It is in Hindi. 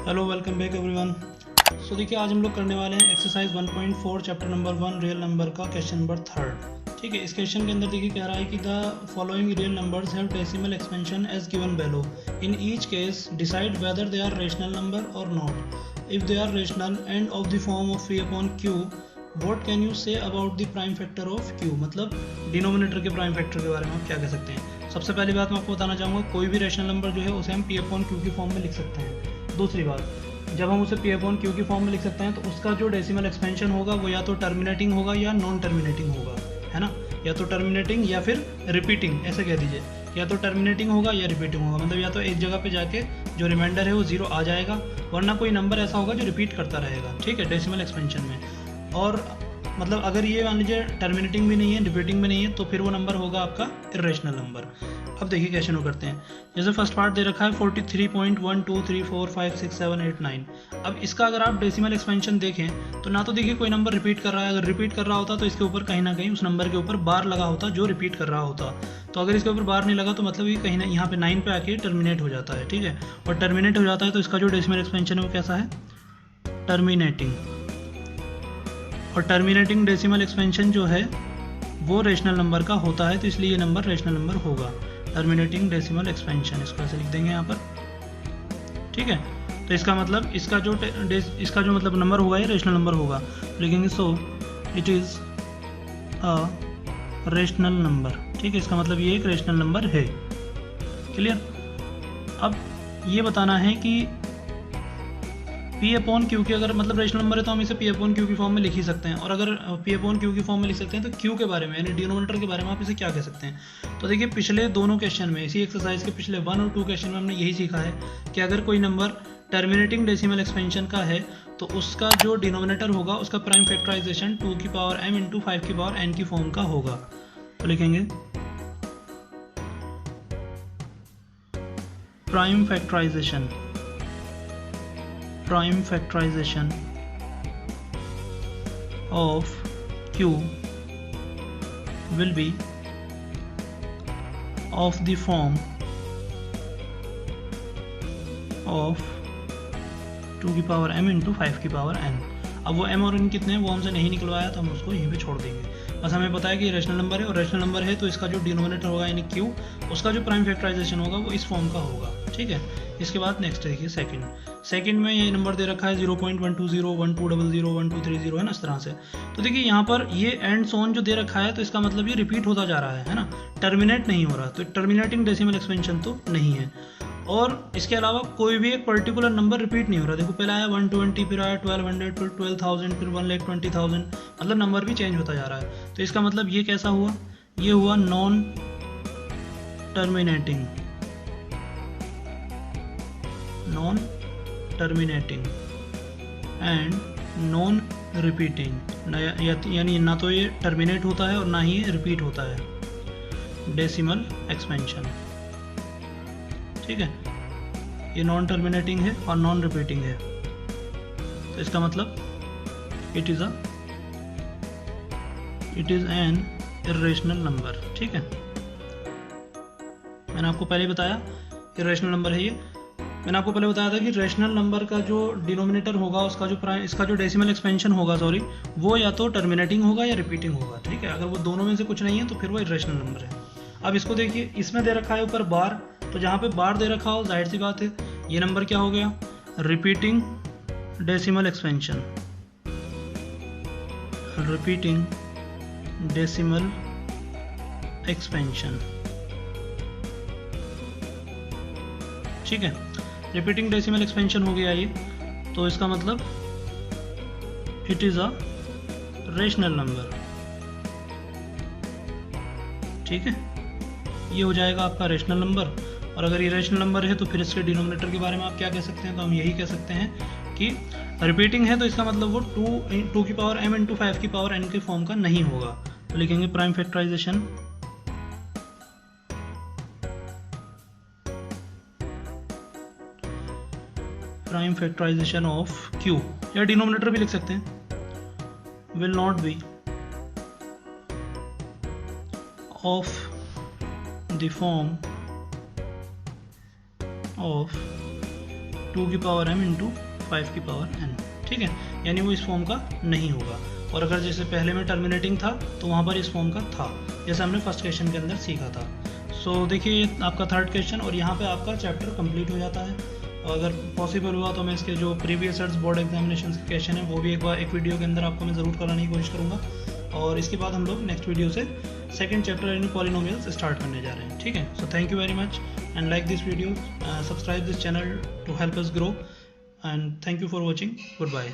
Hello, welcome back everyone. So देखिए, आज हम लोग करने वाले हैं exercise 1.4 chapter number 1 real number का क्वेश्चन नंबर 3। ठीक है, इस क्वेश्चन के अंदर देखिए कह रहा है कि the following real numbers have decimal expansion as given below. In each case decide whether they are rational number और not. If they are rational and of the form of p upon q, what can you say about the prime factor of q. मतलब डिनोमिनेटर के प्राइम फैक्टर के बारे में आप क्या कह सकते हैं। सबसे पहली बात मैं आपको बताना चाहूँगा, कोई भी रेशनल नंबर जो है उसे हम पी अपॉन क्यू की फॉर्म में लिख सकते हैं। दूसरी बात, जब हम उसे पी अपॉन क्यू की फॉर्म में लिख सकते हैं तो उसका जो डेसिमल एक्सपेंशन होगा वो या तो टर्मिनेटिंग होगा या नॉन टर्मिनेटिंग होगा, है ना। या तो टर्मिनेटिंग या फिर रिपीटिंग, ऐसे कह दीजिए। या तो टर्मिनेटिंग होगा या रिपीटिंग होगा, मतलब या तो एक जगह पे जाके जो रिमाइंडर है वो 0 आ जाएगा, वरना कोई नंबर ऐसा होगा जो रिपीट करता रहेगा, ठीक है, डेसिमल एक्सपेंशन में। और मतलब अगर ये मान लीजिए टर्मिनेटिंग भी नहीं है, रिपीटिंग भी नहीं है, तो फिर वो नंबर होगा आपका इरेशनल नंबर। अब देखिए कैसे नो करते हैं। जैसे फर्स्ट पार्ट दे रखा है 43.123456789। अब इसका अगर आप डेसिमल एक्सपेंशन देखें तो ना तो देखिए कोई नंबर रिपीट कर रहा है। अगर रिपीट कर रहा होता तो इसके ऊपर कहीं ना कहीं उस नंबर के ऊपर बार लगा होता जो रिपीट कर रहा होता। तो अगर इसके ऊपर बार नहीं लगा तो मतलब ये कहीं ना यहाँ पे 9 पे आके टर्मिनेट हो जाता है, ठीक है। और टर्मिनेट हो जाता है तो इसका जो डेसिमल एक्सपेंशन है वो कैसा है, टर्मिनेटिंग। और टर्मिनेटिंग डेसिमल एक्सपेंशन जो है वो रेशनल नंबर का होता है, तो इसलिए ये नंबर रेशनल नंबर होगा। टर्मिनेटिंग डेसिमल एक्सपेंशन इसको ऐसे लिख देंगे यहाँ पर, ठीक है। तो इसका मतलब इसका जो मतलब नंबर होगा ये रेशनल नंबर होगा। लिखेंगे so it is a rational number, ठीक है। इसका मतलब ये एक रेशनल नंबर है। क्लियर। अब ये बताना है कि पी अपॉन क्यू की अगर मतलब रेशनल नंबर है तो हम इसे पी अपॉन क्यू की फॉर्म में लिख ही सकते हैं। और अगर पी अपॉन क्यू की फॉर्म में लिख सकते हैं तो क्यू के बारे में यानी डिनोमिनेटर के बारे में आप इसे क्या कह सकते हैं। तो देखिए पिछले दोनों क्वेश्चन में, इसी एक्सरसाइज के पिछले 1 और 2 क्वेश्चन में हमने यही सीखा है कि अगर कोई नंबर टर्मिनेटिंग डेसिमल एक्सपेंशन का है तो उसका जो डिनोमिनेटर होगा उसका प्राइम फैक्टराइजेशन 2 की पावर m इंटू 5 की पावर n की फॉर्म का होगा। तो लिखेंगे prime factorisation of q will be of the form of 2 की पावर m इंटू 5 की पावर n। अब वो m और n कितने हैं वो हमसे नहीं निकलवाया तो हम उसको यहीं पे छोड़ देंगे। बस हमें पता है कि रेशनल नंबर है और रेशनल नंबर है तो इसका जो डिनोमिनेटर होगा यानी q, उसका जो प्राइम फैक्टराइजेशन होगा वो इस फॉर्म का होगा, ठीक है। इसके बाद नेक्स्ट देखिए सेकंड में ये नंबर दे रखा है 0.120 1200 1230 है ना, इस तरह से। तो देखिए यहाँ पर ये एंड सोन जो दे रखा है तो इसका मतलब ये रिपीट होता जा रहा है ना, टर्मिनेट नहीं हो रहा। तो टर्मिनेटिंग डेसिमल एक्सपेंशन तो नहीं है। और इसके अलावा कोई भी एक पर्टिकुलर नंबर रिपीट नहीं हो रहा। देखो पहला आया 120, फिर आया 1200, फिर 12,000, फिर 1,20,000, मतलब नंबर भी चेंज होता जा रहा है। तो इसका मतलब ये कैसा हुआ, ये हुआ non terminating and non repeating, यानी ना तो ये टर्मिनेट होता है और ना ही ये रिपीट होता है डेसिमल एक्सपेंशन, ठीक है। ये नॉन टर्मिनेटिंग है और नॉन रिपीटिंग है। तो इसका मतलब it is an irrational number, ठीक है। मैंने आपको पहले बताया इरेशनल नंबर है ये। मैंने आपको पहले बताया था कि रेशनल नंबर का जो डिनोमिनेटर होगा उसका जो इसका जो डेसिमल एक्सपेंशन होगा वो या तो टर्मिनेटिंग होगा या रिपीटिंग होगा, ठीक है। अगर वो दोनों में से कुछ नहीं है तो फिर वो इरेशनल नंबर है। अब इसको देखिए, इसमें दे रखा है ऊपर बार, तो जहाँ पे बार दे रखा हो जाहिर सी बात है ये नंबर क्या हो गया, repeating decimal expansion, repeating decimal expansion, ठीक है। रिपीटिंग डेसिमल एक्सपेंशन हो गया ये, तो इसका मतलब it is a rational number, ठीक है। ये हो जाएगा आपका रेशनल नंबर। और अगर ये रेशनल नंबर है तो फिर इसके डिनोमिनेटर के बारे में आप क्या कह सकते हैं, तो हम यही कह सकते हैं कि रिपीटिंग है तो इसका मतलब वो 2 की पावर m इंटू 5 की पावर n के फॉर्म का नहीं होगा। तो लिखेंगे प्राइम फैक्टराइजेशन ऑफ q, या डिनोमिनेटर भी लिख सकते हैं, will not be of the form of 2 की पावर m इंटू 5 की पावर n, ठीक है, यानी वो इस फॉर्म का नहीं होगा। और अगर जैसे पहले में टर्मिनेटिंग था तो वहाँ पर इस फॉर्म का था, जैसे हमने फर्स्ट क्वेश्चन के अंदर सीखा था। सो देखिए आपका थर्ड क्वेश्चन, और यहाँ पे आपका चैप्टर कंप्लीट हो जाता है। अगर पॉसिबल हुआ तो मैं इसके जो प्रीवियस बोर्ड एग्जामिनेशन के क्वेश्चन है वो भी एक वीडियो के अंदर आपको मैं ज़रूर कराने की कोशिश करूँगा। और इसके बाद हम लोग नेक्स्ट वीडियो से सेकंड चैप्टर यानी पॉलिनोमियल्स स्टार्ट करने जा रहे हैं, ठीक है। So thank you very much and like this video, subscribe this channel to help us grow, and thank you for watching, good bye.